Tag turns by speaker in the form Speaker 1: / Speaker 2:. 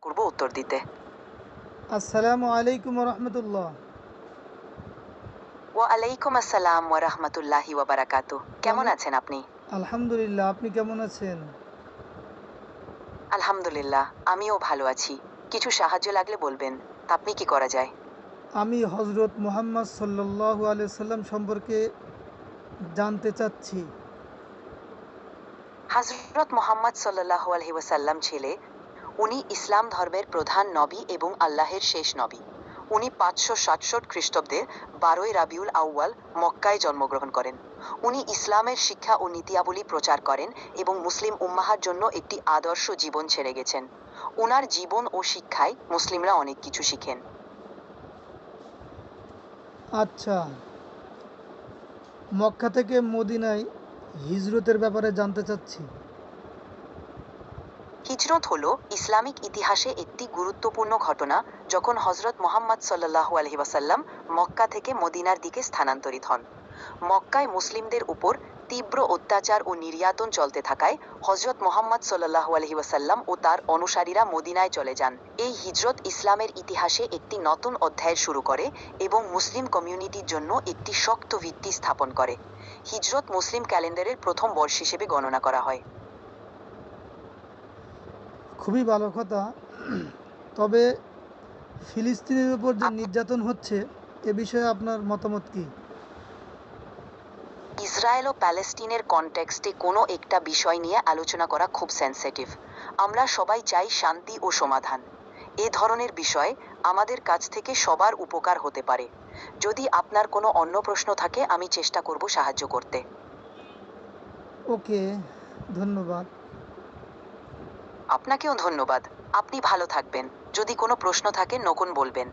Speaker 1: করব উত্তর দিতে।
Speaker 2: আসসালামু আলাইকুম রহমতুল্লাহ।
Speaker 1: ওয়ালাইকুম আসসালাম ওয়া রাহমাতুল্লাহি ওয়া বারাকাতুহু। কেমন
Speaker 2: কেমন?
Speaker 1: আছেন আপনি?
Speaker 2: আলহামদুলিল্লাহ, আপনি কেমন আছেন?
Speaker 1: আলহামদুলিল্লাহ, আমিও ভালো আছি। কিছু সাহায্য লাগলে বলবেন। আপনি কি করা যায়?
Speaker 2: আমি হজরত মুহাম্মদ সাল্লাল্লাহু আলাইহি সাল্লাম সম্পর্কে জানতে চাচ্ছি।
Speaker 1: হযরত মুহাম্মদ সাল্লাল্লাহু আলাইহি ওয়াসাল্লাম উনি ইসলাম ধর্মের প্রধান নবী এবং আল্লাহের শেষ নবী। উনি ৫৬৭ খ্রিস্টাব্দে ১২ই রাবিউল আউয়াল মক্কায় জন্মগ্রহণ করেন। উনি ইসলামের শিক্ষা ও নীতিয়াবলী প্রচার করেন এবং মুসলিম উম্মাহর জন্য একটি আদর্শ জীবন ছেড়ে গেছেন। উনার জীবন ও শিক্ষায় মুসলিমরা অনেক কিছু শিখেন।
Speaker 2: আচ্ছা, মক্কা থেকে মদিনায় হিজরতের ব্যাপারে জানতে চাচ্ছি।
Speaker 1: হিজরত হল ইসলামিক ইতিহাসে একটি গুরুত্বপূর্ণ ঘটনা যখন হজরত মুহাম্মদ সাল্লাল্লাহু আলাইহি ওয়াসাল্লাম মক্কা থেকে মদিনার দিকে স্থানান্তরিত হন। মক্কায় মুসলিমদের উপর তীব্র অত্যাচার ও নির্যাতন চলতে থাকায় হজরত মুহাম্মদ সাল্লাল্লাহু আলাইহি ওয়াসাল্লাম ও তার অনুসারীরা মদিনায় চলে যান। এই হিজরত ইসলামের ইতিহাসে একটি নতুন অধ্যায় শুরু করে এবং মুসলিম কমিউনিটির জন্য একটি শক্ত ভিত্তি স্থাপন করে। হিজরত মুসলিম ক্যালেন্ডারের প্রথম বর্ষ হিসেবে গণনা করা হয়।
Speaker 2: খুবই ভালো কথা। তবে ফিলিস্তিনের উপর যে
Speaker 1: আপ-
Speaker 2: নির্যাতন হচ্ছে, এ বিষয়ে আপনার মতামত কি?
Speaker 1: ইসরায়েল ও প্যালেস্টিনের কনটেক্সটে কোনো একটা বিষয় নিয়ে আলোচনা করা খুব সেনসিটিভ। আমরা সবাই চাই শান্তি ও সমাধান। এ ধরনের বিষয় আমাদের কাছ থেকে সবার উপকার হতে পারে। যদি আপনার কোনো অন্য প্রশ্ন থাকে আমি চেষ্টা করব সাহায্য করতে।
Speaker 2: ওকে, ধন্যবাদ।
Speaker 1: আপনাকেও ধন্যবাদ। আপনি ভালো থাকবেন। যদি কোনো প্রশ্ন থাকে নকুন বলবেন।